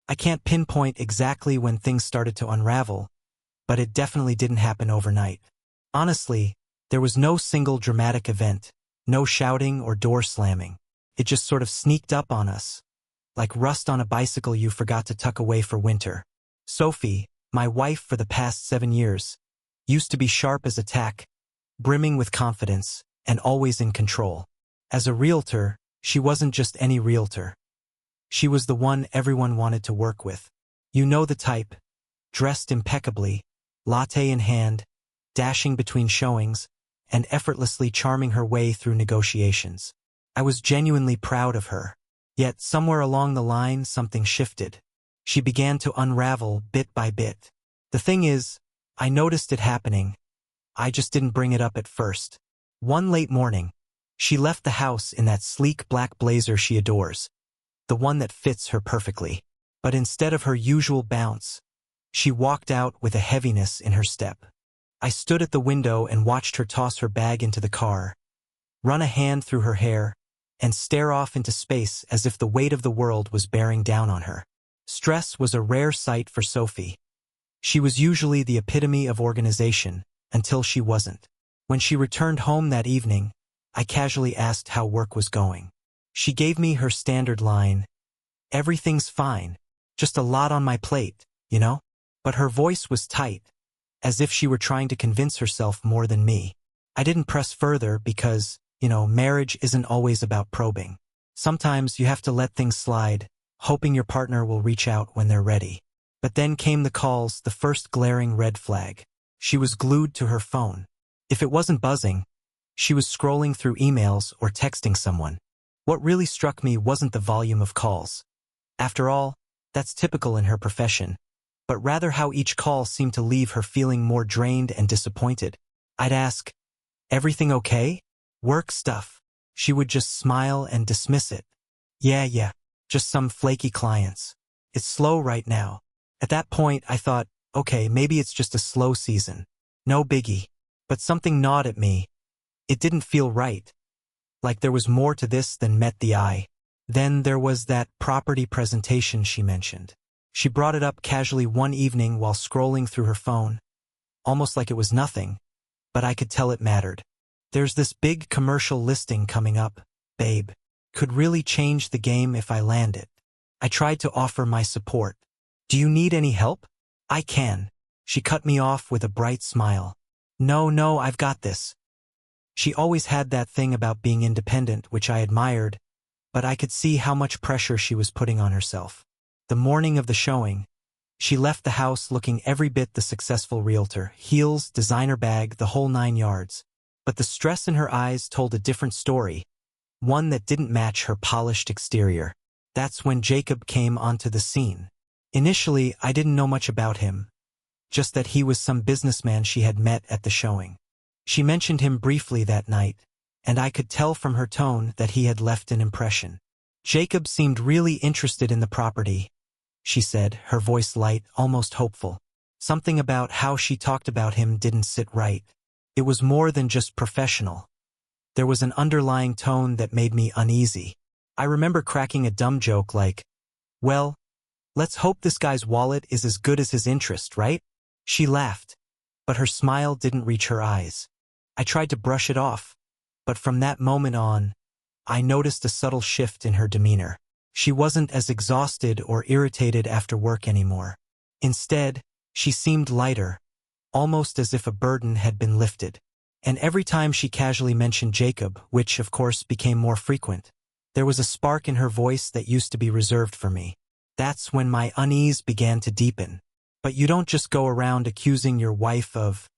I can't pinpoint exactly when things started to unravel, but it definitely didn't happen overnight. Honestly, there was no single dramatic event, no shouting or door slamming. It just sort of sneaked up on us, like rust on a bicycle you forgot to tuck away for winter. Sophie, my wife for the past 7 years, used to be sharp as a tack, brimming with confidence, and always in control. As a realtor, she wasn't just any realtor. She was the one everyone wanted to work with. You know the type, dressed impeccably, latte in hand, dashing between showings, and effortlessly charming her way through negotiations. I was genuinely proud of her. Yet somewhere along the line something shifted. She began to unravel bit by bit. The thing is, I noticed it happening. I just didn't bring it up at first. One late morning, she left the house in that sleek black blazer she adores, the one that fits her perfectly. But instead of her usual bounce, she walked out with a heaviness in her step. I stood at the window and watched her toss her bag into the car, run a hand through her hair, and stare off into space as if the weight of the world was bearing down on her. Stress was a rare sight for Sophie. She was usually the epitome of organization, until she wasn't. When she returned home that evening, I casually asked how work was going. She gave me her standard line, "Everything's fine, just a lot on my plate, you know?" But her voice was tight, as if she were trying to convince herself more than me. I didn't press further because, marriage isn't always about probing. Sometimes you have to let things slide, hoping your partner will reach out when they're ready. But then came the calls, the first glaring red flag. She was glued to her phone. If it wasn't buzzing, she was scrolling through emails or texting someone. What really struck me wasn't the volume of calls. After all, that's typical in her profession, but rather how each call seemed to leave her feeling more drained and disappointed. I'd ask, "Everything okay?" "Work stuff." She would just smile and dismiss it. Yeah, just some flaky clients. "It's slow right now." At that point, I thought, okay, maybe it's just a slow season. No biggie. But something gnawed at me. It didn't feel right. Like there was more to this than met the eye. Then there was that property presentation she mentioned. She brought it up casually one evening while scrolling through her phone, almost like it was nothing, but I could tell it mattered. "There's this big commercial listing coming up, babe. Could really change the game if I land it." I tried to offer my support. "Do you need any help?" "I can." She cut me off with a bright smile. No, I've got this." She always had that thing about being independent, which I admired, but I could see how much pressure she was putting on herself. The morning of the showing, she left the house looking every bit the successful realtor, heels, designer bag, the whole 9 yards. But the stress in her eyes told a different story, one that didn't match her polished exterior. That's when Jacob came onto the scene. Initially, I didn't know much about him, just that he was some businessman she had met at the showing. She mentioned him briefly that night, and I could tell from her tone that he had left an impression. "Jacob seemed really interested in the property," she said, her voice light, almost hopeful. Something about how she talked about him didn't sit right. It was more than just professional. There was an underlying tone that made me uneasy. I remember cracking a dumb joke like, "Well, let's hope this guy's wallet is as good as his interest, right?" She laughed, but her smile didn't reach her eyes. I tried to brush it off, but from that moment on, I noticed a subtle shift in her demeanor. She wasn't as exhausted or irritated after work anymore. Instead, she seemed lighter, almost as if a burden had been lifted. And every time she casually mentioned Jacob, which of course became more frequent, there was a spark in her voice that used to be reserved for me. That's when my unease began to deepen. But you don't just go around accusing your wife of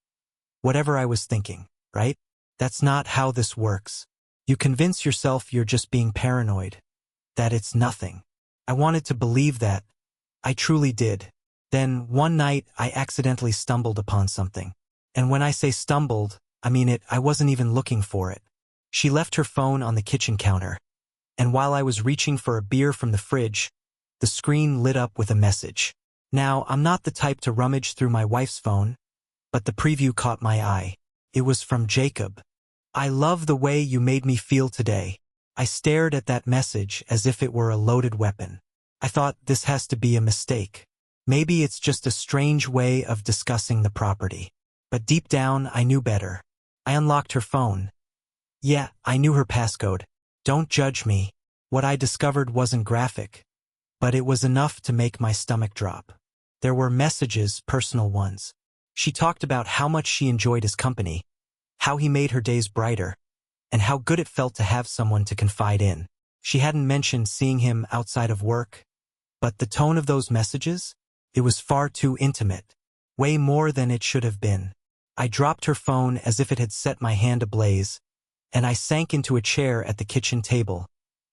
whatever. I was thinking, right? That's not how this works. You convince yourself you're just being paranoid, that it's nothing. I wanted to believe that. I truly did. Then, one night, I accidentally stumbled upon something. And when I say stumbled, I mean it. I wasn't even looking for it. She left her phone on the kitchen counter, and while I was reaching for a beer from the fridge, the screen lit up with a message. Now, I'm not the type to rummage through my wife's phone, but the preview caught my eye. It was from Jacob. "I love the way you made me feel today." I stared at that message as if it were a loaded weapon. I thought, this has to be a mistake. Maybe it's just a strange way of discussing the property. But deep down, I knew better. I unlocked her phone. Yeah, I knew her passcode. Don't judge me. What I discovered wasn't graphic, but it was enough to make my stomach drop. There were messages, personal ones. She talked about how much she enjoyed his company, how he made her days brighter, and how good it felt to have someone to confide in. She hadn't mentioned seeing him outside of work, but the tone of those messages, it was far too intimate, way more than it should have been. I dropped her phone as if it had set my hand ablaze, and I sank into a chair at the kitchen table,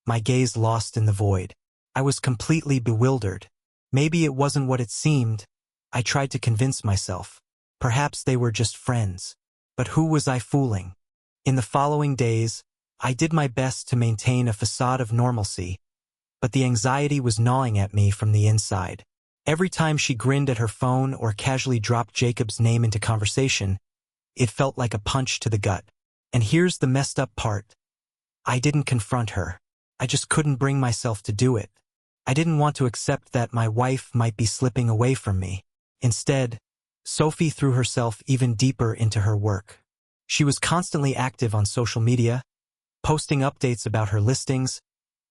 my gaze lost in the void. I was completely bewildered. Maybe it wasn't what it seemed. I tried to convince myself. Perhaps they were just friends. But who was I fooling? In the following days, I did my best to maintain a facade of normalcy, but the anxiety was gnawing at me from the inside. Every time she grinned at her phone or casually dropped Jacob's name into conversation, it felt like a punch to the gut. And here's the messed up part. I didn't confront her. I just couldn't bring myself to do it. I didn't want to accept that my wife might be slipping away from me. Instead, Sophie threw herself even deeper into her work. She was constantly active on social media, posting updates about her listings,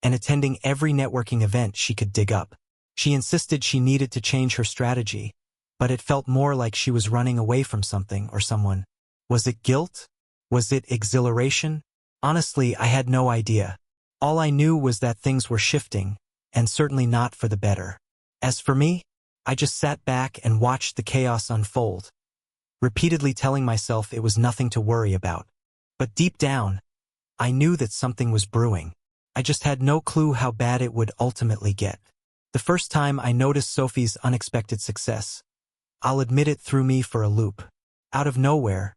and attending every networking event she could dig up. She insisted she needed to change her strategy, but it felt more like she was running away from something or someone. Was it guilt? Was it exhilaration? Honestly, I had no idea. All I knew was that things were shifting, and certainly not for the better. As for me, I just sat back and watched the chaos unfold, repeatedly telling myself it was nothing to worry about. But deep down, I knew that something was brewing. I just had no clue how bad it would ultimately get. The first time I noticed Sophie's unexpected success, I'll admit it threw me for a loop. Out of nowhere,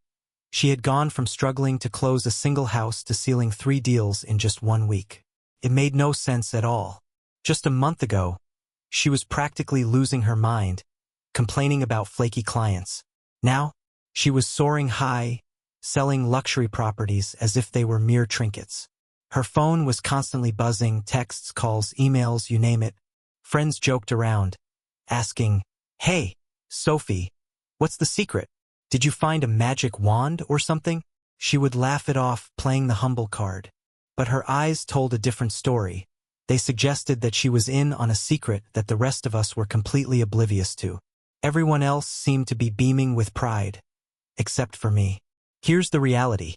she had gone from struggling to close a single house to sealing 3 deals in just 1 week. It made no sense at all. Just a month ago, she was practically losing her mind, complaining about flaky clients. Now, she was soaring high, selling luxury properties as if they were mere trinkets. Her phone was constantly buzzing, texts, calls, emails, you name it. Friends joked around, asking, "Hey, Sophie, what's the secret? Did you find a magic wand or something?" She would laugh it off, playing the humble card. But her eyes told a different story. They suggested that she was in on a secret that the rest of us were completely oblivious to. Everyone else seemed to be beaming with pride, except for me. Here's the reality.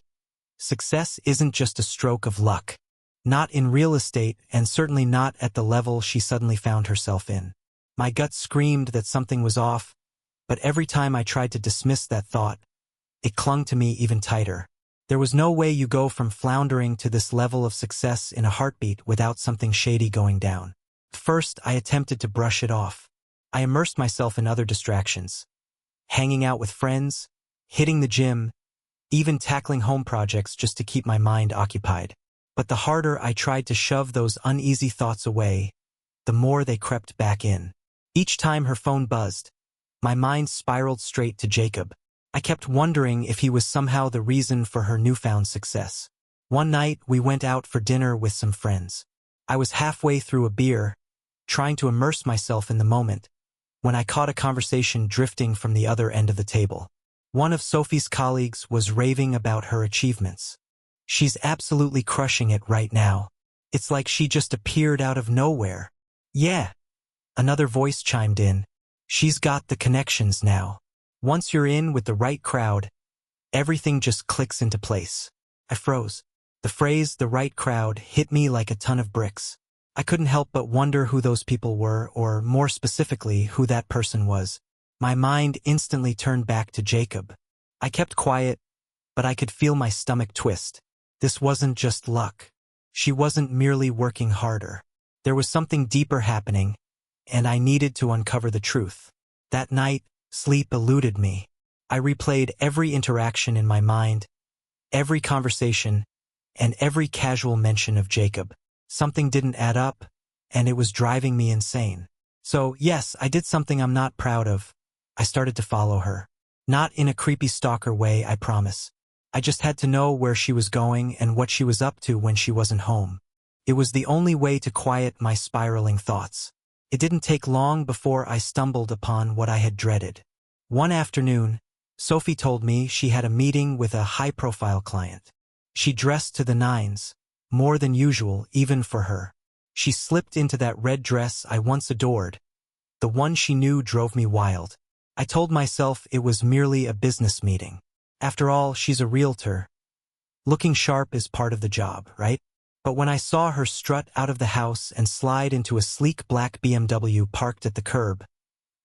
Success isn't just a stroke of luck. Not in real estate, and certainly not at the level she suddenly found herself in. My gut screamed that something was off, but every time I tried to dismiss that thought, it clung to me even tighter. There was no way you go from floundering to this level of success in a heartbeat without something shady going down. First, I attempted to brush it off. I immersed myself in other distractions. Hanging out with friends, hitting the gym, even tackling home projects just to keep my mind occupied. But the harder I tried to shove those uneasy thoughts away, the more they crept back in. Each time her phone buzzed, my mind spiraled straight to Jacob. I kept wondering if he was somehow the reason for her newfound success. One night, we went out for dinner with some friends. I was halfway through a beer, trying to immerse myself in the moment, when I caught a conversation drifting from the other end of the table. One of Sophie's colleagues was raving about her achievements. "She's absolutely crushing it right now. It's like she just appeared out of nowhere." "Yeah," another voice chimed in. "She's got the connections now. Once you're in with the right crowd, everything just clicks into place." I froze. The phrase, "the right crowd," hit me like a ton of bricks. I couldn't help but wonder who those people were, or more specifically, who that person was. My mind instantly turned back to Jacob. I kept quiet, but I could feel my stomach twist. This wasn't just luck. She wasn't merely working harder. There was something deeper happening, and I needed to uncover the truth. That night, sleep eluded me. I replayed every interaction in my mind, every conversation, and every casual mention of Jacob. Something didn't add up, and it was driving me insane. So, yes, I did something I'm not proud of. I started to follow her. Not in a creepy stalker way, I promise. I just had to know where she was going and what she was up to when she wasn't home. It was the only way to quiet my spiraling thoughts. It didn't take long before I stumbled upon what I had dreaded. One afternoon, Sophie told me she had a meeting with a high-profile client. She dressed to the nines, more than usual even for her. She slipped into that red dress I once adored. The one she knew drove me wild. I told myself it was merely a business meeting. After all, she's a realtor. Looking sharp is part of the job, right? But when I saw her strut out of the house and slide into a sleek black BMW parked at the curb,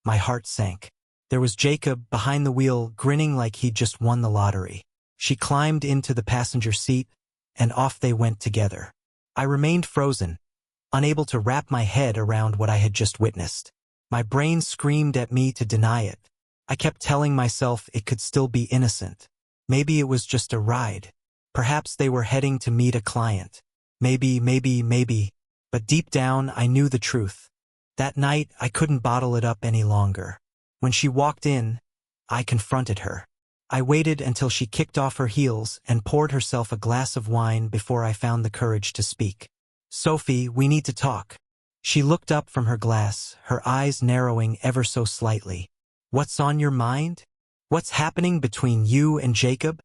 my heart sank. There was Jacob behind the wheel, grinning like he'd just won the lottery. She climbed into the passenger seat, and off they went together. I remained frozen, unable to wrap my head around what I had just witnessed. My brain screamed at me to deny it. I kept telling myself it could still be innocent. Maybe it was just a ride. Perhaps they were heading to meet a client. Maybe. But deep down, I knew the truth. That night, I couldn't bottle it up any longer. When she walked in, I confronted her. I waited until she kicked off her heels and poured herself a glass of wine before I found the courage to speak. "Sophie, we need to talk." She looked up from her glass, her eyes narrowing ever so slightly. "What's on your mind? What's happening between you and Jacob?"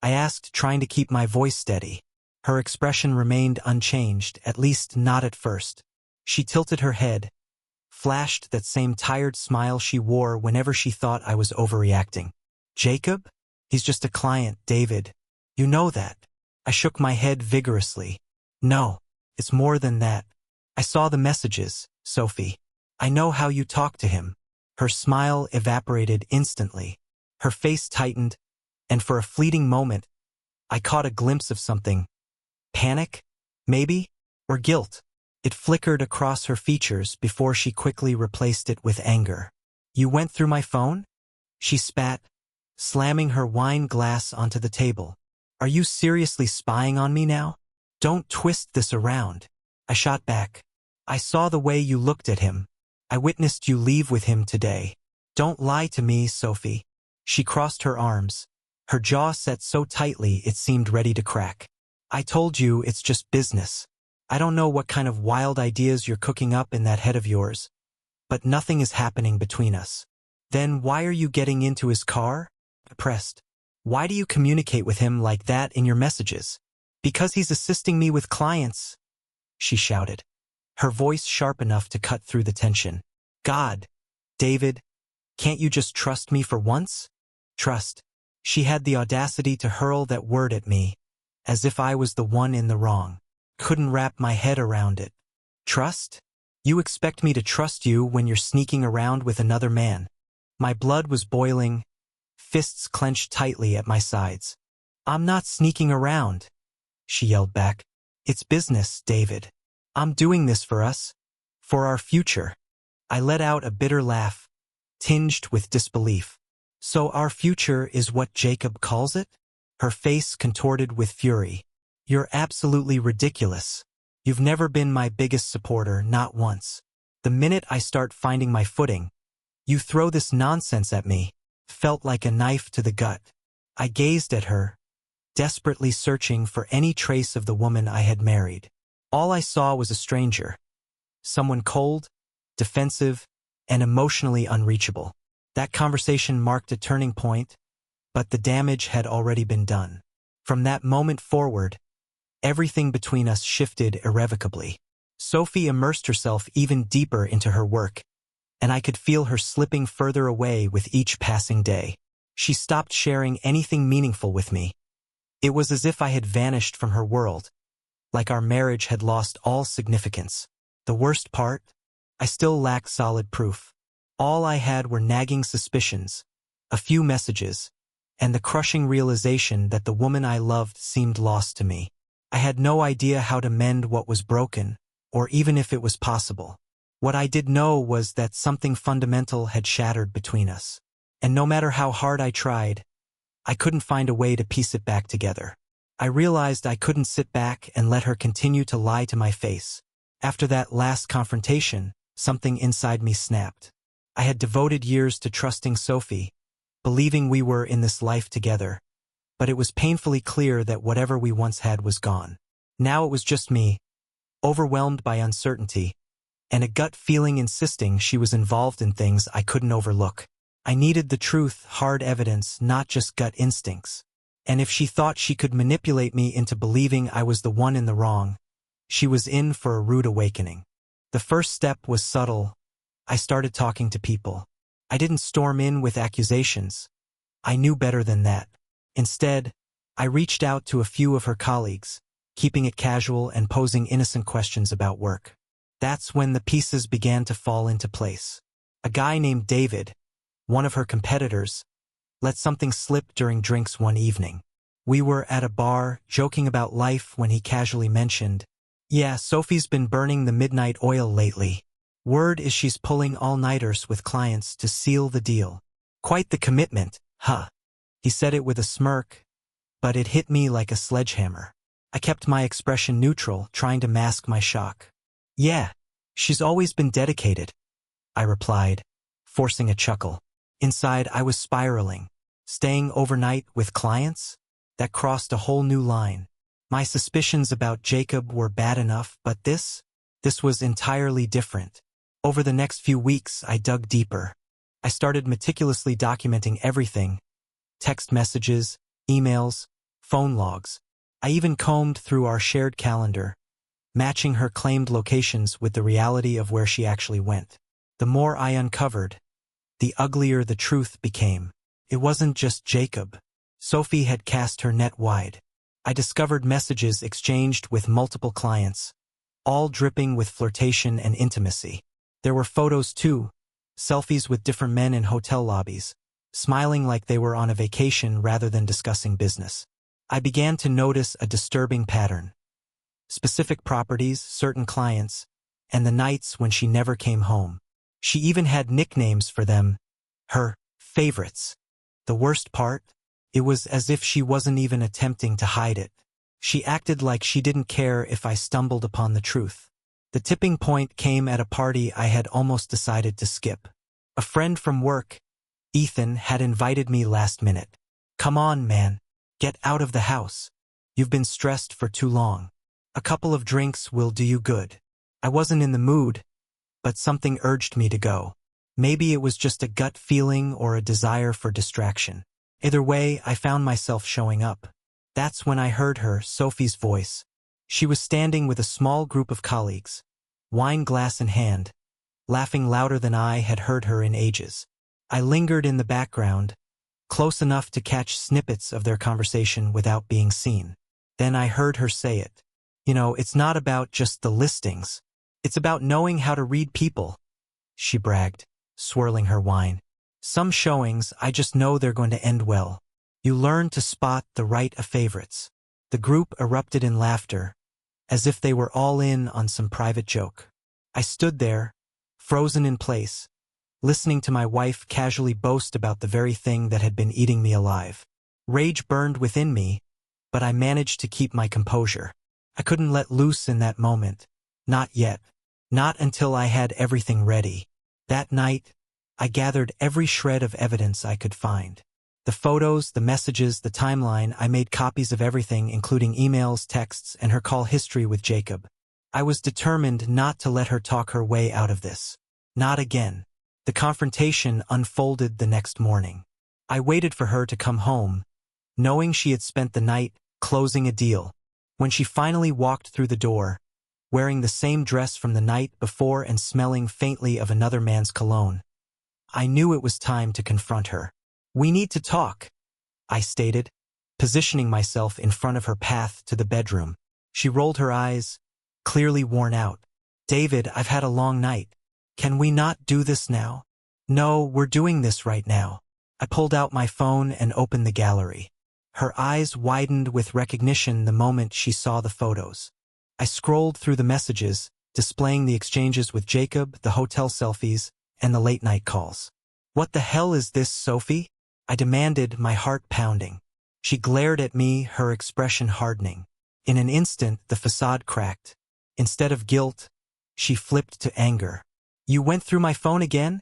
I asked, trying to keep my voice steady. Her expression remained unchanged, at least not at first. She tilted her head, flashed that same tired smile she wore whenever she thought I was overreacting. "Jacob? He's just a client, David. You know that." I shook my head vigorously. "No, it's more than that. I saw the messages, Sophie. I know how you talk to him." Her smile evaporated instantly. Her face tightened, and for a fleeting moment, I caught a glimpse of something. Panic? Maybe? Or guilt? It flickered across her features before she quickly replaced it with anger. "You went through my phone?" She spat, slamming her wine glass onto the table. "Are you seriously spying on me now? Don't twist this around." I shot back. "I saw the way you looked at him. I witnessed you leave with him today. Don't lie to me, Sophie." She crossed her arms, her jaw set so tightly it seemed ready to crack. "I told you it's just business. I don't know what kind of wild ideas you're cooking up in that head of yours, but nothing is happening between us." "Then why are you getting into his car?" I pressed. "Why do you communicate with him like that in your messages?" "Because he's assisting me with clients," she shouted, her voice sharp enough to cut through the tension. "God, David, can't you just trust me for once?" Trust. She had the audacity to hurl that word at me, as if I was the one in the wrong. Couldn't wrap my head around it. "Trust? You expect me to trust you when you're sneaking around with another man?" My blood was boiling, fists clenched tightly at my sides. "I'm not sneaking around," she yelled back. "It's business, David. I'm doing this for us, for our future." I let out a bitter laugh, tinged with disbelief. "So our future is what Jacob calls it?" Her face contorted with fury. "You're absolutely ridiculous. You've never been my biggest supporter, not once. The minute I start finding my footing, you throw this nonsense at me." Felt like a knife to the gut. I gazed at her, desperately searching for any trace of the woman I had married. All I saw was a stranger. Someone cold, defensive, and emotionally unreachable. That conversation marked a turning point, but the damage had already been done. From that moment forward, everything between us shifted irrevocably. Sophie immersed herself even deeper into her work, and I could feel her slipping further away with each passing day. She stopped sharing anything meaningful with me. It was as if I had vanished from her world, like our marriage had lost all significance. The worst part? I still lacked solid proof. All I had were nagging suspicions, a few messages, and the crushing realization that the woman I loved seemed lost to me. I had no idea how to mend what was broken, or even if it was possible. What I did know was that something fundamental had shattered between us. And no matter how hard I tried, I couldn't find a way to piece it back together. I realized I couldn't sit back and let her continue to lie to my face. After that last confrontation, something inside me snapped. I had devoted years to trusting Sophie, believing we were in this life together, but it was painfully clear that whatever we once had was gone. Now it was just me, overwhelmed by uncertainty, and a gut feeling insisting she was involved in things I couldn't overlook. I needed the truth, hard evidence, not just gut instincts. And if she thought she could manipulate me into believing I was the one in the wrong, she was in for a rude awakening. The first step was subtle. I started talking to people. I didn't storm in with accusations. I knew better than that. Instead, I reached out to a few of her colleagues, keeping it casual and posing innocent questions about work. That's when the pieces began to fall into place. A guy named David, one of her competitors, let something slip during drinks one evening. We were at a bar, joking about life when he casually mentioned, "Yeah, Sophie's been burning the midnight oil lately. Word is she's pulling all-nighters with clients to seal the deal. Quite the commitment, huh?" He said it with a smirk, but it hit me like a sledgehammer. I kept my expression neutral, trying to mask my shock. "Yeah, she's always been dedicated," I replied, forcing a chuckle. Inside, I was spiraling. Staying overnight with clients? That crossed a whole new line. My suspicions about Jacob were bad enough, but this was entirely different. Over the next few weeks, I dug deeper. I started meticulously documenting everything: text messages, emails, phone logs. I even combed through our shared calendar, matching her claimed locations with the reality of where she actually went. The more I uncovered, the uglier the truth became. It wasn't just Jacob. Sophie had cast her net wide. I discovered messages exchanged with multiple clients, all dripping with flirtation and intimacy. There were photos too, selfies with different men in hotel lobbies, smiling like they were on a vacation rather than discussing business. I began to notice a disturbing pattern. Specific properties, certain clients, and the nights when she never came home. She even had nicknames for them, her favorites. The worst part? It was as if she wasn't even attempting to hide it. She acted like she didn't care if I stumbled upon the truth. The tipping point came at a party I had almost decided to skip. A friend from work, Ethan, had invited me last minute. "Come on, man. Get out of the house. You've been stressed for too long. A couple of drinks will do you good." I wasn't in the mood, but something urged me to go. Maybe it was just a gut feeling or a desire for distraction. Either way, I found myself showing up. That's when I heard her, Sophie's voice. She was standing with a small group of colleagues, wine glass in hand, laughing louder than I had heard her in ages. I lingered in the background, close enough to catch snippets of their conversation without being seen. Then I heard her say it. "You know, it's not about just the listings. It's about knowing how to read people," she bragged, swirling her wine. "Some showings, I just know they're going to end well. You learn to spot the right of favorites." The group erupted in laughter, as if they were all in on some private joke. I stood there, frozen in place, listening to my wife casually boast about the very thing that had been eating me alive. Rage burned within me, but I managed to keep my composure. I couldn't let loose in that moment. Not yet. Not until I had everything ready. That night, I gathered every shred of evidence I could find. The photos, the messages, the timeline. I made copies of everything, including emails, texts, and her call history with Jacob. I was determined not to let her talk her way out of this. Not again. The confrontation unfolded the next morning. I waited for her to come home, knowing she had spent the night closing a deal. When she finally walked through the door, wearing the same dress from the night before and smelling faintly of another man's cologne, I knew it was time to confront her. "We need to talk," I stated, positioning myself in front of her path to the bedroom. She rolled her eyes, clearly worn out. "David, I've had a long night. Can we not do this now?" "No, we're doing this right now." I pulled out my phone and opened the gallery. Her eyes widened with recognition the moment she saw the photos. I scrolled through the messages, displaying the exchanges with Jacob, the hotel selfies, and the late-night calls. "What the hell is this, Sophie?" I demanded, my heart pounding. She glared at me, her expression hardening. In an instant, the facade cracked. Instead of guilt, she flipped to anger. "You went through my phone again?"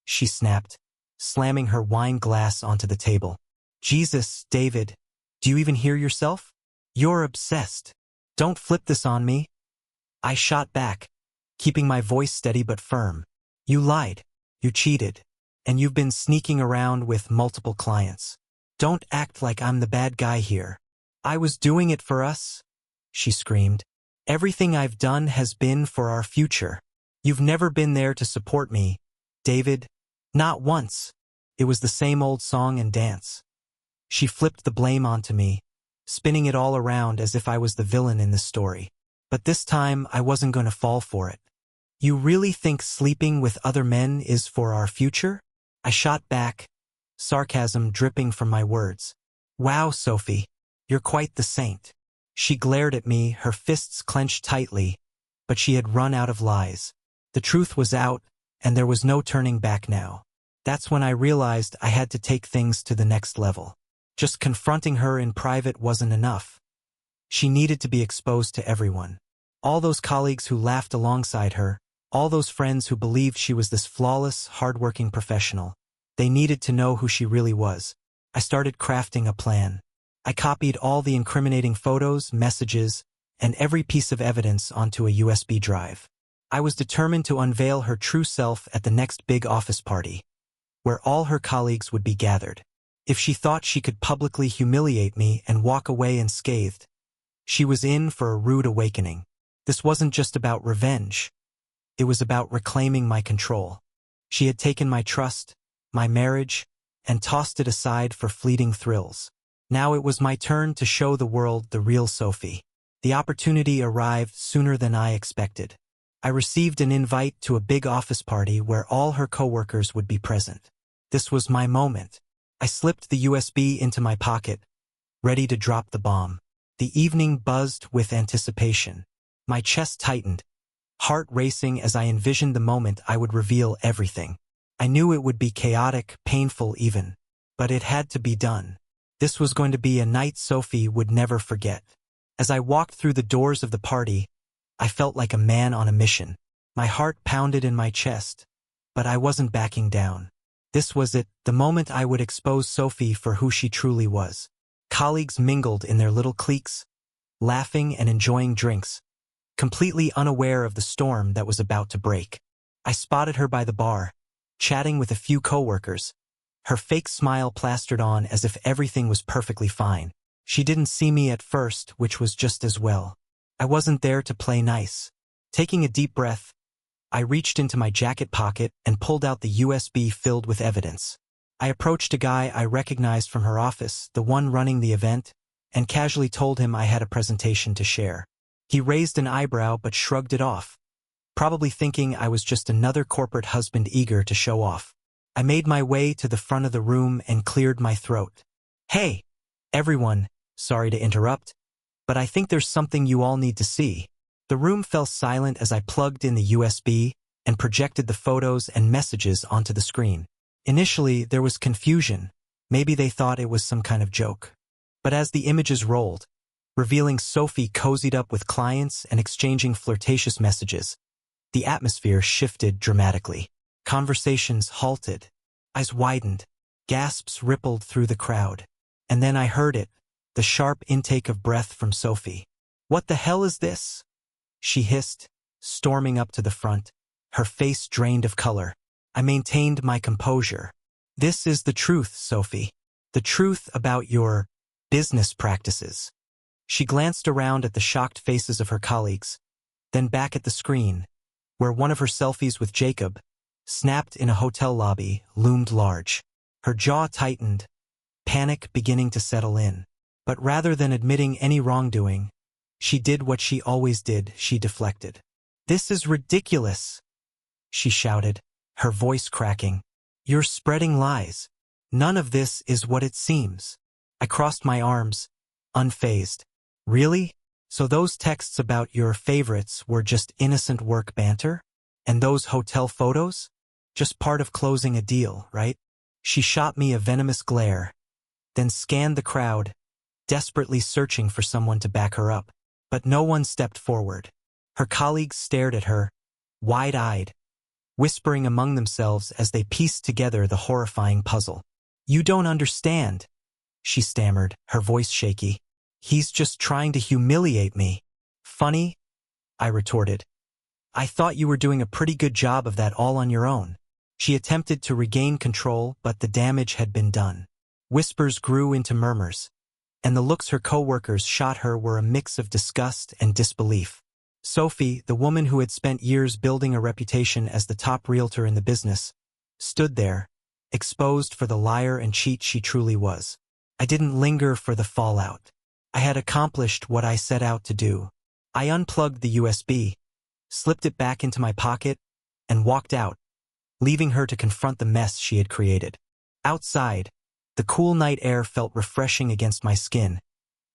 she snapped, slamming her wine glass onto the table. "Jesus, David, do you even hear yourself? You're obsessed. Don't flip this on me." I shot back, keeping my voice steady but firm. You lied. You cheated. And you've been sneaking around with multiple clients. Don't act like I'm the bad guy here. I was doing it for us, she screamed. Everything I've done has been for our future. You've never been there to support me, David. Not once. It was the same old song and dance. She flipped the blame onto me, spinning it all around as if I was the villain in this story. But this time, I wasn't going to fall for it. You really think sleeping with other men is for our future? I shot back, sarcasm dripping from my words. Wow, Sophie, you're quite the saint. She glared at me, her fists clenched tightly, but she had run out of lies. The truth was out, and there was no turning back now. That's when I realized I had to take things to the next level. Just confronting her in private wasn't enough. She needed to be exposed to everyone. All those colleagues who laughed alongside her, all those friends who believed she was this flawless, hard-working professional. They needed to know who she really was. I started crafting a plan. I copied all the incriminating photos, messages, and every piece of evidence onto a USB drive. I was determined to unveil her true self at the next big office party, where all her colleagues would be gathered. If she thought she could publicly humiliate me and walk away unscathed, she was in for a rude awakening. This wasn't just about revenge. It was about reclaiming my control. She had taken my trust, my marriage, and tossed it aside for fleeting thrills. Now it was my turn to show the world the real Sophie. The opportunity arrived sooner than I expected. I received an invite to a big office party where all her coworkers would be present. This was my moment. I slipped the USB into my pocket, ready to drop the bomb. The evening buzzed with anticipation. My chest tightened, heart racing as I envisioned the moment I would reveal everything. I knew it would be chaotic, painful even, but it had to be done. This was going to be a night Sophie would never forget. As I walked through the doors of the party, I felt like a man on a mission. My heart pounded in my chest, but I wasn't backing down. This was it, the moment I would expose Sophie for who she truly was. Colleagues mingled in their little cliques, laughing and enjoying drinks, completely unaware of the storm that was about to break. I spotted her by the bar, chatting with a few coworkers, her fake smile plastered on as if everything was perfectly fine. She didn't see me at first, which was just as well. I wasn't there to play nice. Taking a deep breath, I reached into my jacket pocket and pulled out the USB filled with evidence. I approached a guy I recognized from her office, the one running the event, and casually told him I had a presentation to share. He raised an eyebrow but shrugged it off, probably thinking I was just another corporate husband eager to show off. I made my way to the front of the room and cleared my throat. Hey, everyone, sorry to interrupt, but I think there's something you all need to see. The room fell silent as I plugged in the USB and projected the photos and messages onto the screen. Initially, there was confusion. Maybe they thought it was some kind of joke. But as the images rolled, revealing Sophie cozied up with clients and exchanging flirtatious messages, the atmosphere shifted dramatically. Conversations halted, eyes widened, gasps rippled through the crowd. And then I heard it, the sharp intake of breath from Sophie. "What the hell is this?" she hissed, storming up to the front, her face drained of color. I maintained my composure. "This is the truth, Sophie. The truth about your business practices." She glanced around at the shocked faces of her colleagues, then back at the screen, where one of her selfies with Jacob, snapped in a hotel lobby, loomed large. Her jaw tightened, panic beginning to settle in. But rather than admitting any wrongdoing, she did what she always did, she deflected. "This is ridiculous," she shouted, her voice cracking. "You're spreading lies. None of this is what it seems." I crossed my arms, unfazed. "Really? So those texts about your favorites were just innocent work banter? And those hotel photos? Just part of closing a deal, right?" She shot me a venomous glare, then scanned the crowd, desperately searching for someone to back her up. But no one stepped forward. Her colleagues stared at her, wide-eyed, whispering among themselves as they pieced together the horrifying puzzle. "You don't understand," she stammered, her voice shaky. "He's just trying to humiliate me." "Funny?" I retorted. I thought you were doing a pretty good job of that all on your own. She attempted to regain control, but the damage had been done. Whispers grew into murmurs, and the looks her co-workers shot her were a mix of disgust and disbelief. Sophie, the woman who had spent years building a reputation as the top realtor in the business, stood there, exposed for the liar and cheat she truly was. I didn't linger for the fallout. I had accomplished what I set out to do. I unplugged the USB, slipped it back into my pocket, and walked out, leaving her to confront the mess she had created. Outside, the cool night air felt refreshing against my skin,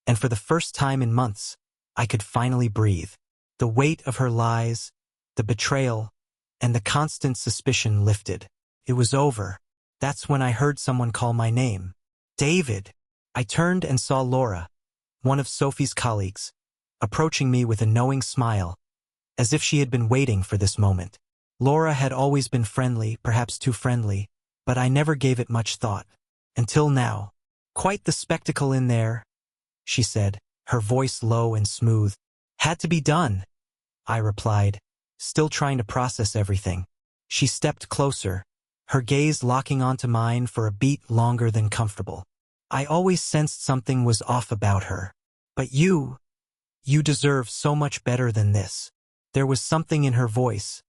and for the first time in months, I could finally breathe. The weight of her lies, the betrayal, and the constant suspicion lifted. It was over. That's when I heard someone call my name. David! I turned and saw Laura, one of Sophie's colleagues, approaching me with a knowing smile, as if she had been waiting for this moment. Laura had always been friendly, perhaps too friendly, but I never gave it much thought. Until now. Quite the spectacle in there, she said, her voice low and smooth. Had to be done, I replied, still trying to process everything. She stepped closer, her gaze locking onto mine for a beat longer than comfortable. I always sensed something was off about her. But you deserve so much better than this. There was something in her voice,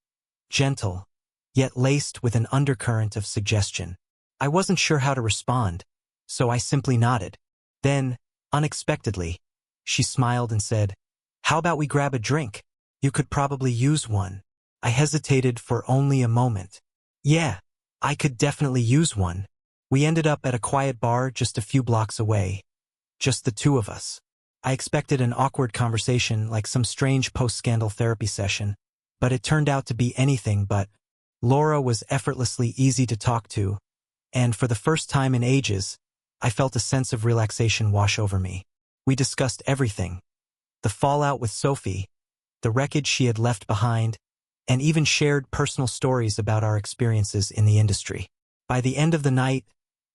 gentle, yet laced with an undercurrent of suggestion. I wasn't sure how to respond, so I simply nodded. Then, unexpectedly, she smiled and said, "How about we grab a drink? You could probably use one." I hesitated for only a moment. Yeah, I could definitely use one. We ended up at a quiet bar just a few blocks away. Just the two of us. I expected an awkward conversation like some strange post-scandal therapy session, but it turned out to be anything but. Laura was effortlessly easy to talk to, and for the first time in ages, I felt a sense of relaxation wash over me. We discussed everything. The fallout with Sophie, the wreckage she had left behind, and even shared personal stories about our experiences in the industry. By the end of the night,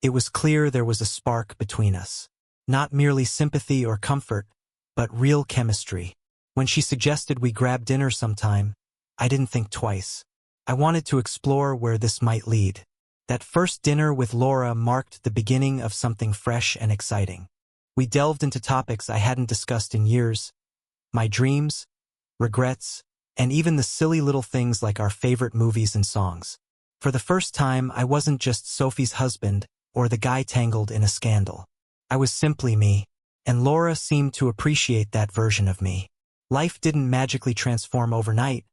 it was clear there was a spark between us. Not merely sympathy or comfort, but real chemistry. When she suggested we grab dinner sometime, I didn't think twice. I wanted to explore where this might lead. That first dinner with Laura marked the beginning of something fresh and exciting. We delved into topics I hadn't discussed in years, my dreams, regrets, and even the silly little things like our favorite movies and songs. For the first time, I wasn't just Sophie's husband or the guy tangled in a scandal. I was simply me, and Laura seemed to appreciate that version of me. Life didn't magically transform overnight,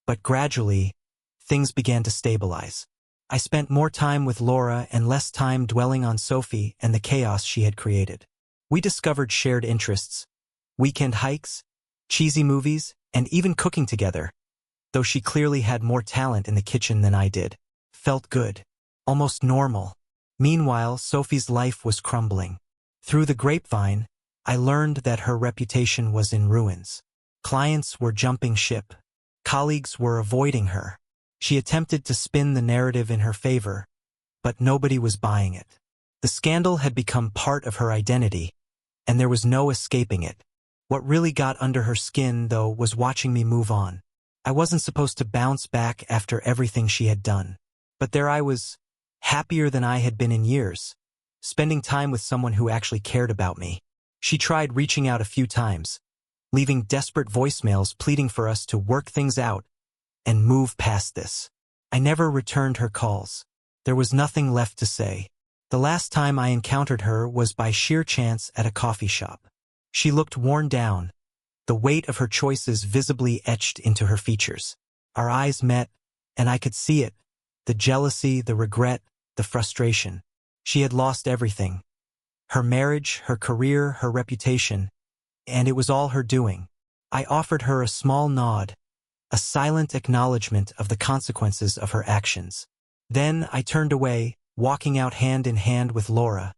but gradually, things began to stabilize. I spent more time with Laura and less time dwelling on Sophie and the chaos she had created. We discovered shared interests, weekend hikes, cheesy movies, and even cooking together. Though she clearly had more talent in the kitchen than I did. Felt good. Almost normal. Meanwhile, Sophie's life was crumbling. Through the grapevine, I learned that her reputation was in ruins. Clients were jumping ship. Colleagues were avoiding her. She attempted to spin the narrative in her favor, but nobody was buying it. The scandal had become part of her identity, and there was no escaping it. What really got under her skin, though, was watching me move on. I wasn't supposed to bounce back after everything she had done. But there I was, happier than I had been in years, spending time with someone who actually cared about me. She tried reaching out a few times, leaving desperate voicemails pleading for us to work things out and move past this. I never returned her calls. There was nothing left to say. The last time I encountered her was by sheer chance at a coffee shop. She looked worn down, the weight of her choices visibly etched into her features. Our eyes met, and I could see it, the jealousy, the regret, the frustration. She had lost everything. Her marriage, her career, her reputation, and it was all her doing. I offered her a small nod, a silent acknowledgement of the consequences of her actions. Then I turned away, walking out hand in hand with Laura,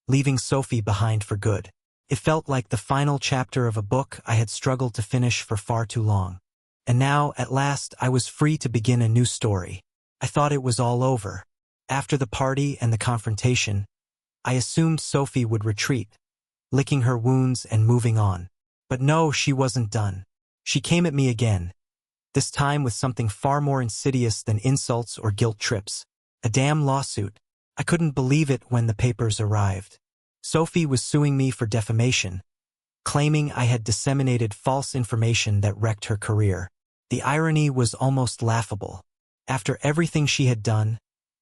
leaving Sophie behind for good. It felt like the final chapter of a book I had struggled to finish for far too long. And now, at last, I was free to begin a new story. I thought it was all over. After the party and the confrontation, I assumed Sophie would retreat, licking her wounds and moving on. But no, she wasn't done. She came at me again, this time with something far more insidious than insults or guilt trips. A damn lawsuit. I couldn't believe it when the papers arrived. Sophie was suing me for defamation, claiming I had disseminated false information that wrecked her career. The irony was almost laughable. After everything she had done,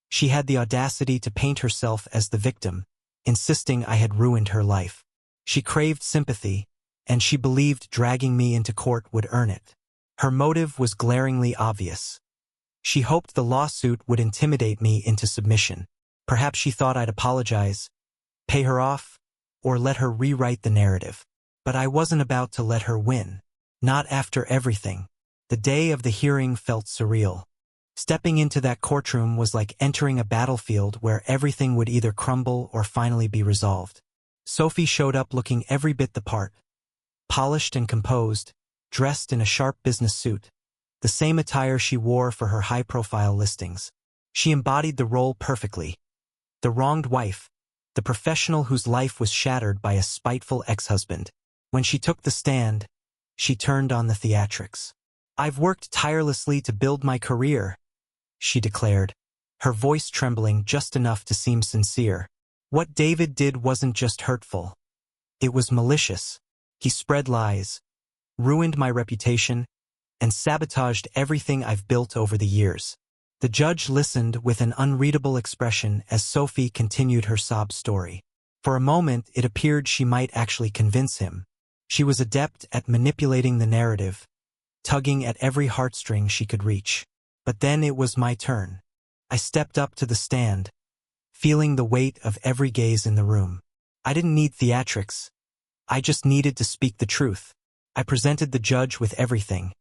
she had the audacity to paint herself as the victim, insisting I had ruined her life. She craved sympathy, and she believed dragging me into court would earn it. Her motive was glaringly obvious. She hoped the lawsuit would intimidate me into submission. Perhaps she thought I'd apologize, pay her off, or let her rewrite the narrative. But I wasn't about to let her win. Not after everything. The day of the hearing felt surreal. Stepping into that courtroom was like entering a battlefield where everything would either crumble or finally be resolved. Sophie showed up looking every bit the part. Polished and composed, dressed in a sharp business suit, the same attire she wore for her high-profile listings. She embodied the role perfectly. The wronged wife, the professional whose life was shattered by a spiteful ex-husband. When she took the stand, she turned on the theatrics. "I've worked tirelessly to build my career," she declared, her voice trembling just enough to seem sincere. "What David did wasn't just hurtful. It was malicious. He spread lies, ruined my reputation, and sabotaged everything I've built over the years." The judge listened with an unreadable expression as Sophie continued her sob story. For a moment, it appeared she might actually convince him. She was adept at manipulating the narrative, tugging at every heartstring she could reach. But then it was my turn. I stepped up to the stand, feeling the weight of every gaze in the room. I didn't need theatrics. I just needed to speak the truth. I presented the judge with everything.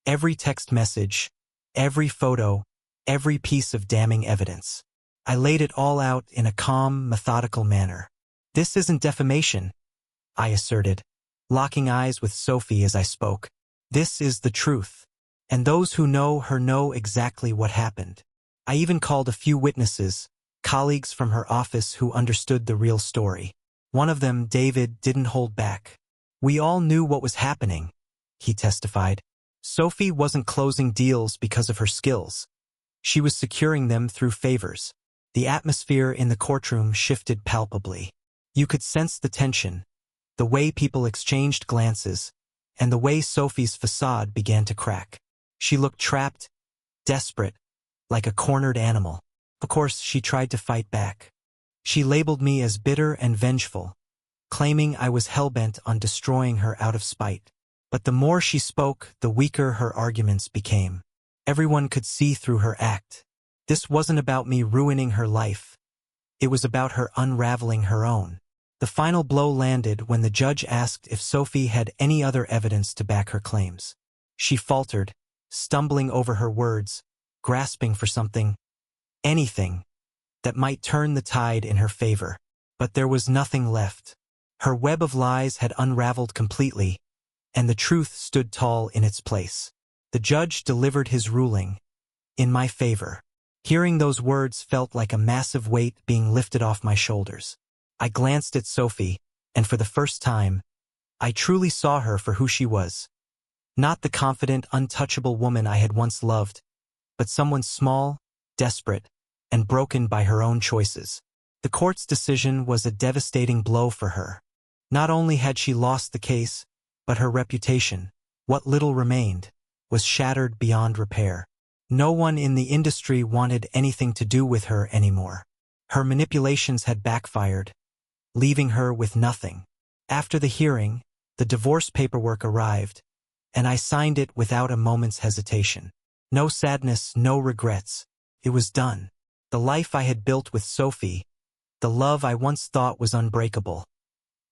Every text message, every photo, every piece of damning evidence. I laid it all out in a calm, methodical manner. "This isn't defamation," I asserted, locking eyes with Sophie as I spoke. "This is the truth. And those who know her know exactly what happened." I even called a few witnesses, colleagues from her office who understood the real story. One of them, David, didn't hold back. "We all knew what was happening," he testified. "Sophie wasn't closing deals because of her skills. She was securing them through favors." The atmosphere in the courtroom shifted palpably. You could sense the tension, the way people exchanged glances, and the way Sophie's facade began to crack. She looked trapped, desperate, like a cornered animal. Of course, she tried to fight back. She labeled me as bitter and vengeful, claiming I was hell-bent on destroying her out of spite. But the more she spoke, the weaker her arguments became. Everyone could see through her act. This wasn't about me ruining her life. It was about her unraveling her own. The final blow landed when the judge asked if Sophie had any other evidence to back her claims. She faltered, stumbling over her words, grasping for something, anything, that might turn the tide in her favor. But there was nothing left. Her web of lies had unraveled completely, and the truth stood tall in its place. The judge delivered his ruling, in my favor. Hearing those words felt like a massive weight being lifted off my shoulders. I glanced at Sophie, and for the first time, I truly saw her for who she was. Not the confident, untouchable woman I had once loved, but someone small, desperate, and broken by her own choices. The court's decision was a devastating blow for her. Not only had she lost the case, but her reputation, what little remained, was shattered beyond repair. No one in the industry wanted anything to do with her anymore. Her manipulations had backfired, leaving her with nothing. After the hearing, the divorce paperwork arrived, and I signed it without a moment's hesitation. No sadness, no regrets. It was done. The life I had built with Sophie, the love I once thought was unbreakable.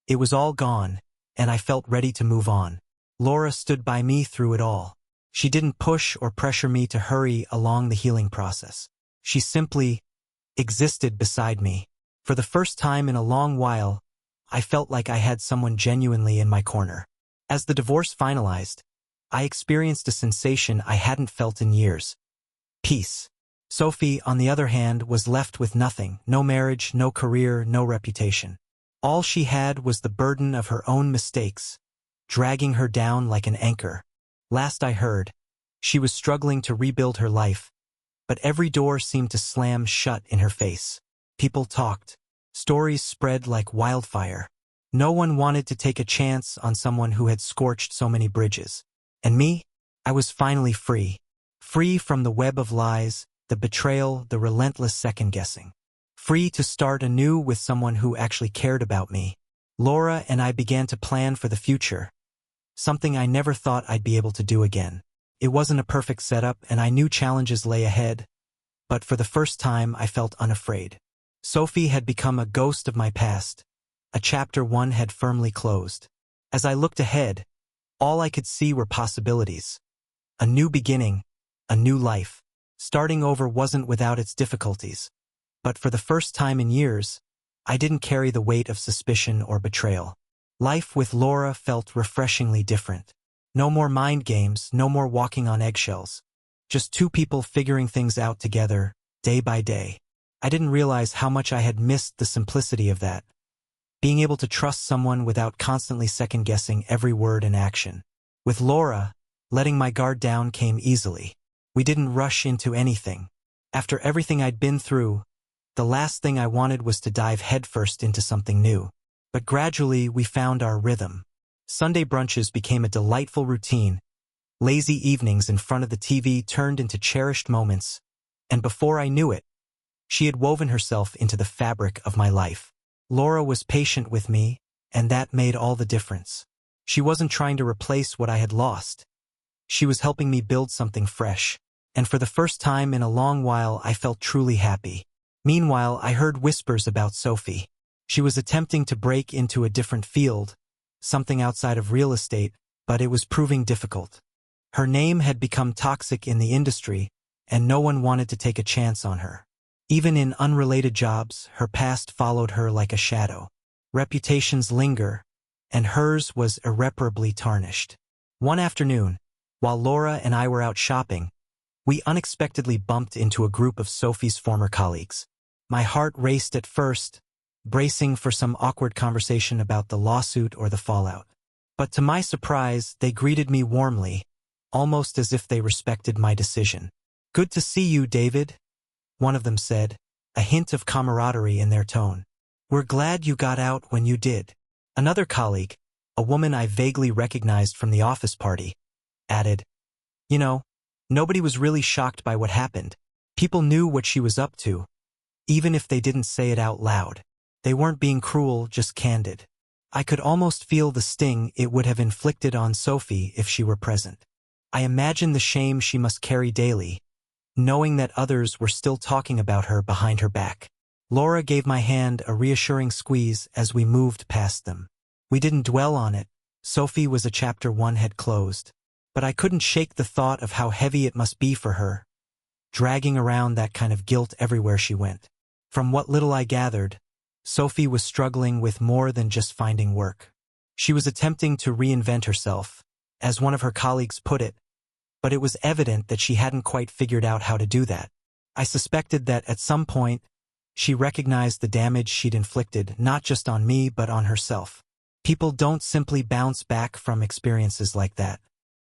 It was all gone, and I felt ready to move on. Laura stood by me through it all. She didn't push or pressure me to hurry along the healing process. She simply existed beside me. For the first time in a long while, I felt like I had someone genuinely in my corner. As the divorce finalized, I experienced a sensation I hadn't felt in years. Peace. Sophie, on the other hand, was left with nothing. No marriage, no career, no reputation. All she had was the burden of her own mistakes, dragging her down like an anchor. Last I heard, She was struggling to rebuild her life, but every door seemed to slam shut in her face. People talked. Stories spread like wildfire. No one wanted to take a chance on someone who had scorched so many bridges. And me? I was finally free. Free from the web of lies, the betrayal, the relentless second-guessing. Free to start anew with someone who actually cared about me. Laura and I began to plan for the future. Something I never thought I'd be able to do again. It wasn't a perfect setup, and I knew challenges lay ahead, but for the first time I felt unafraid. Sophie had become a ghost of my past. A chapter 1 had firmly closed. As I looked ahead, all I could see were possibilities. A new beginning, a new life. Starting over wasn't without its difficulties. But for the first time in years, I didn't carry the weight of suspicion or betrayal. Life with Laura felt refreshingly different. No more mind games, no more walking on eggshells. Just two people figuring things out together, day by day. I didn't realize how much I had missed the simplicity of that. Being able to trust someone without constantly second-guessing every word and action. With Laura, letting my guard down came easily. We didn't rush into anything. After everything I'd been through, the last thing I wanted was to dive headfirst into something new. But gradually, we found our rhythm. Sunday brunches became a delightful routine. Lazy evenings in front of the TV turned into cherished moments, and before I knew it, she had woven herself into the fabric of my life. Laura was patient with me, and that made all the difference. She wasn't trying to replace what I had lost. She was helping me build something fresh, and for the first time in a long while I felt truly happy. Meanwhile, I heard whispers about Sophie. She was attempting to break into a different field, something outside of real estate, but it was proving difficult. Her name had become toxic in the industry, and no one wanted to take a chance on her. Even in unrelated jobs, her past followed her like a shadow. Reputations linger, and hers was irreparably tarnished. One afternoon, while Laura and I were out shopping, we unexpectedly bumped into a group of Sophie's former colleagues. My heart raced at first, bracing for some awkward conversation about the lawsuit or the fallout. But to my surprise, they greeted me warmly, almost as if they respected my decision. "Good to see you, David," one of them said, a hint of camaraderie in their tone. "We're glad you got out when you did." Another colleague, a woman I vaguely recognized from the office party, added, "You know, nobody was really shocked by what happened. People knew what she was up to, even if they didn't say it out loud. They weren't being cruel, just candid." I could almost feel the sting it would have inflicted on Sophie if she were present. I imagined the shame she must carry daily, knowing that others were still talking about her behind her back. Laura gave my hand a reassuring squeeze as we moved past them. We didn't dwell on it. Sophie was a chapter 1 had closed. But I couldn't shake the thought of how heavy it must be for her, dragging around that kind of guilt everywhere she went. From what little I gathered, Sophie was struggling with more than just finding work. She was attempting to reinvent herself, as one of her colleagues put it, but it was evident that she hadn't quite figured out how to do that. I suspected that at some point, she recognized the damage she'd inflicted, not just on me but on herself. People don't simply bounce back from experiences like that.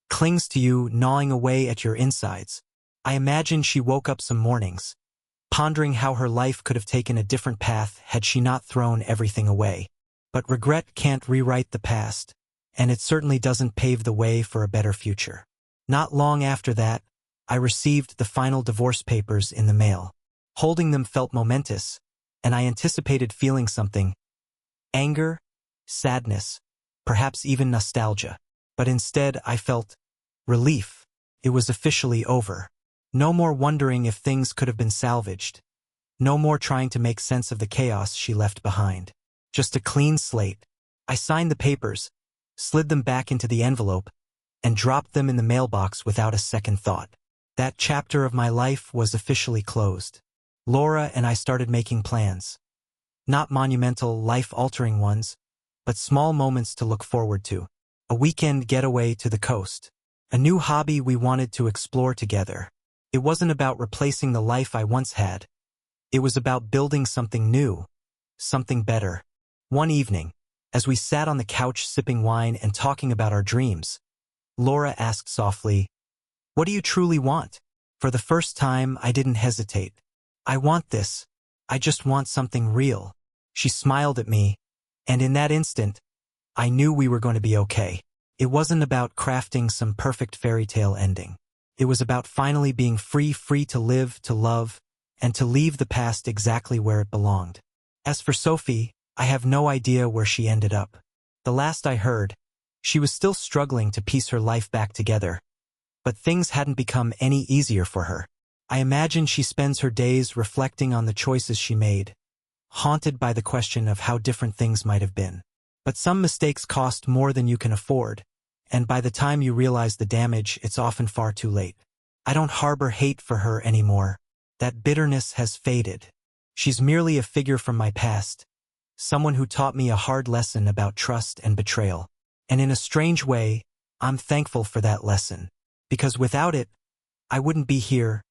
Clings to you, gnawing away at your insides. I imagine she woke up some mornings, pondering how her life could have taken a different path had she not thrown everything away. But regret can't rewrite the past, and it certainly doesn't pave the way for a better future. Not long after that, I received the final divorce papers in the mail. Holding them felt momentous, and I anticipated feeling something: anger, sadness, perhaps even nostalgia. But instead, I felt relief. It was officially over. No more wondering if things could have been salvaged. No more trying to make sense of the chaos she left behind. Just a clean slate. I signed the papers, slid them back into the envelope, and dropped them in the mailbox without a second thought. That chapter of my life was officially closed. Laura and I started making plans. Not monumental, life-altering ones, but small moments to look forward to. A weekend getaway to the coast. A new hobby we wanted to explore together. It wasn't about replacing the life I once had. It was about building something new, something better. One evening, as we sat on the couch sipping wine and talking about our dreams, Laura asked softly, What do you truly want? For the first time, I didn't hesitate. I want this. I just want something real. She smiled at me, and in that instant, I knew we were going to be okay. It wasn't about crafting some perfect fairy tale ending. It was about finally being free to live, to love, and to leave the past exactly where it belonged. As for Sophie, I have no idea where she ended up. The last I heard, she was still struggling to piece her life back together, but things hadn't become any easier for her. I imagine she spends her days reflecting on the choices she made, haunted by the question of how different things might have been. But some mistakes cost more than you can afford, and by the time you realize the damage, it's often far too late. I don't harbor hate for her anymore. That bitterness has faded. She's merely a figure from my past, someone who taught me a hard lesson about trust and betrayal. And in a strange way, I'm thankful for that lesson, because without it, I wouldn't be here,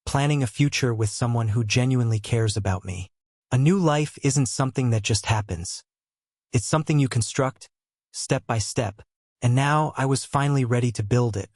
planning a future with someone who genuinely cares about me. A new life isn't something that just happens. It's something you construct, step by step, and now I was finally ready to build it.